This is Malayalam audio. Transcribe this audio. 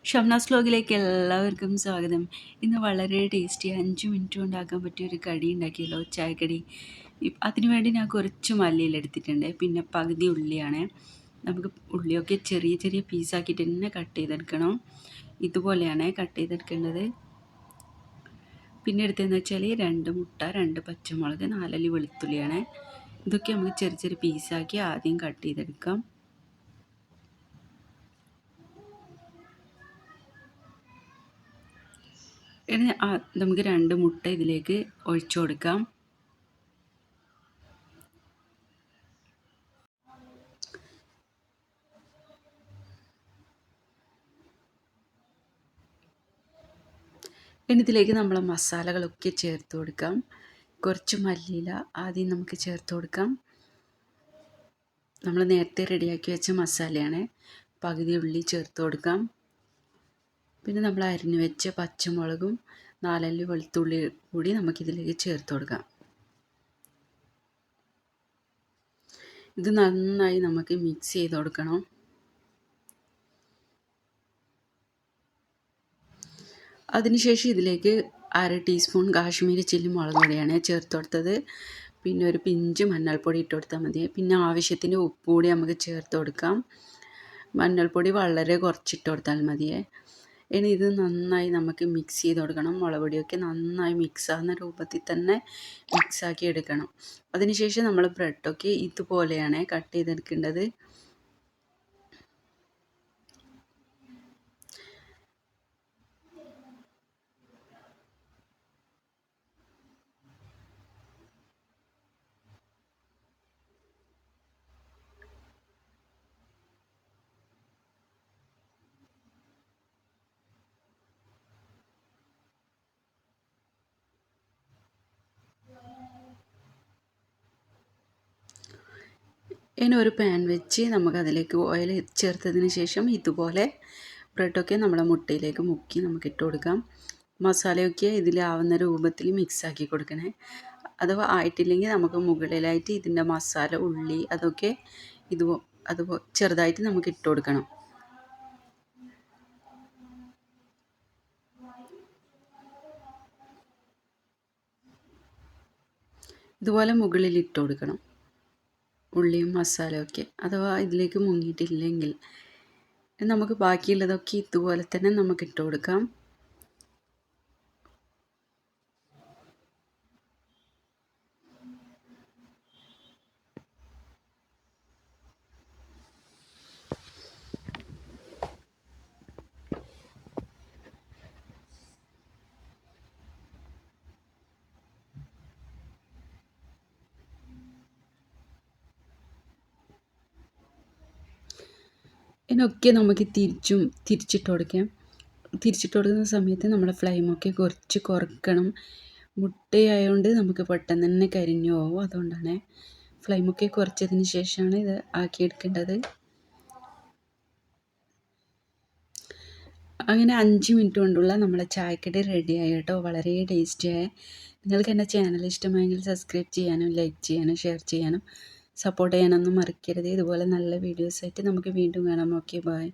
ഷംനാസ് വ്ലോഗിലേക്ക് എല്ലാവർക്കും സ്വാഗതം. ഇന്ന് വളരെ ടേസ്റ്റി 5 മിനിറ്റ് ഉണ്ടാക്കാൻ പറ്റിയ ഒരു കടി ഉണ്ടാക്കിയല്ലോ, ചായക്കടി. അതിനുവേണ്ടി ഞാൻ കുറച്ച് മല്ലിയില എടുത്തിട്ടുണ്ട്, പിന്നെ പകുതി ഉള്ളിയാണ്. നമുക്ക് ഉള്ളിയൊക്കെ ചെറിയ ചെറിയ പീസാക്കിയിട്ട് തന്നെ കട്ട് ചെയ്തെടുക്കണം. ഇതുപോലെയാണ് കട്ട് ചെയ്തെടുക്കേണ്ടത്. പിന്നെ എടുത്തതെന്ന് വെച്ചാൽ 2 മുട്ട, 2 പച്ചമുളക്, 4 അല്ലി വെളുത്തുള്ളിയാണ്. ഇതൊക്കെ നമുക്ക് ചെറിയ ചെറിയ പീസാക്കി ആദ്യം കട്ട് ചെയ്തെടുക്കാം. ഇനി നമുക്ക് 2 മുട്ട ഇതിലേക്ക് ഒഴിച്ചു കൊടുക്കാം. ഇനി ഇതിലേക്ക് നമ്മൾ മസാലകളൊക്കെ ചേർത്ത് കൊടുക്കാം. കുറച്ച് മല്ലിയില ആദ്യം നമുക്ക് ചേർത്ത് കൊടുക്കാം. നമ്മൾ നേരത്തെ റെഡിയാക്കി വെച്ച മസാലയാണ്. പകുതി ഉള്ളി ചേർത്ത് കൊടുക്കാം. പിന്നെ നമ്മൾ അരിഞ്ഞു വെച്ച പച്ചമുളകും 4 അല്ലി വെളുത്തുള്ളി കൂടി നമുക്കിതിലേക്ക് ചേർത്ത് കൊടുക്കാം. ഇത് നന്നായി നമുക്ക് മിക്സ് ചെയ്ത് കൊടുക്കണം. അതിനുശേഷം ഇതിലേക്ക് 1/2 ടീസ്പൂൺ കാശ്മീരി ചില്ലി മുളക് പൊടിയാണ് ചേർത്ത് കൊടുത്തത്. പിന്നെ ഒരു പിഞ്ച് മഞ്ഞൾപ്പൊടി ഇട്ട് കൊടുത്താൽ മതി. പിന്നെ ആവശ്യത്തിന് ഉപ്പ് കൂടി നമുക്ക് ചേർത്ത് കൊടുക്കാം. മഞ്ഞൾപ്പൊടി വളരെ കുറച്ചിട്ട് കൊടുത്താൽ മതിയേ. ഇനി ഇത് നന്നായി നമുക്ക് മിക്സ് ചെയ്ത് കൊടുക്കണം. മുളക് പൊടിയൊക്കെ നന്നായി മിക്സ് ആകുന്ന രൂപത്തിൽ തന്നെ മിക്സാക്കി എടുക്കണം. അതിനുശേഷം നമ്മൾ ബ്രെഡൊക്കെ ഇതുപോലെയാണ് കട്ട് ചെയ്തെടുക്കേണ്ടത്. ഇനി ഒരു പാൻ വെച്ച് നമുക്കതിലേക്ക് ഓയിൽ ചേർത്തതിന് ശേഷം ഇതുപോലെ ബ്രെഡൊക്കെ നമ്മളെ മുട്ടയിലേക്ക് മുക്കി നമുക്ക് ഇട്ട് കൊടുക്കാം. മസാലയൊക്കെ ഇതിലാവുന്ന രൂപത്തിൽ മിക്സാക്കി കൊടുക്കണേ. അഥവാ ആയിട്ടില്ലെങ്കിൽ നമുക്ക് മുകളിലായിട്ട് ഇതിൻ്റെ മസാല, ഉള്ളി അതൊക്കെ അതുപോലെ ചെറുതായിട്ട് നമുക്ക് ഇട്ട് കൊടുക്കണം. ഇതുപോലെ മുകളിൽ ഇട്ട് കൊടുക്കണം ഉള്ളിയും മസാലയൊക്കെ. അഥവാ ഇതിലേക്ക് മുങ്ങിയിട്ടില്ലെങ്കിൽ നമുക്ക് ബാക്കിയുള്ളതൊക്കെ ഇതുപോലെ തന്നെ നമുക്ക് ഇട്ട് കൊടുക്കാം. ഇതിനൊക്കെ നമുക്ക് തിരിച്ചിട്ട് കൊടുക്കാം. തിരിച്ചിട്ട് കൊടുക്കുന്ന സമയത്ത് നമ്മുടെ ഫ്ലെയിമൊക്കെ കുറച്ച് കുറക്കണം. മുട്ടയായതുകൊണ്ട് നമുക്ക് പെട്ടെന്ന് തന്നെ കരിഞ്ഞു പോകും. അതുകൊണ്ടാണ് ഫ്ലെയിമൊക്കെ കുറച്ചതിന് ശേഷമാണ് ഇത് ആക്കിയെടുക്കേണ്ടത്. അങ്ങനെ 5 മിനിറ്റ് കൊണ്ടുള്ള നമ്മുടെ ചായക്കടി റെഡിയായി കേട്ടോ. വളരെ ടേസ്റ്റിയായ. നിങ്ങൾക്ക് എൻ്റെ ചാനൽ ഇഷ്ടമായെങ്കിൽ സബ്സ്ക്രൈബ് ചെയ്യാനും ലൈക്ക് ചെയ്യാനും ഷെയർ ചെയ്യാനും സപ്പോർട്ട് ചെയ്യാനൊന്നും മറക്കരുത്. ഇതുപോലെ നല്ല വീഡിയോസായിട്ട് നമുക്ക് വീണ്ടും കാണാം. Okay, by.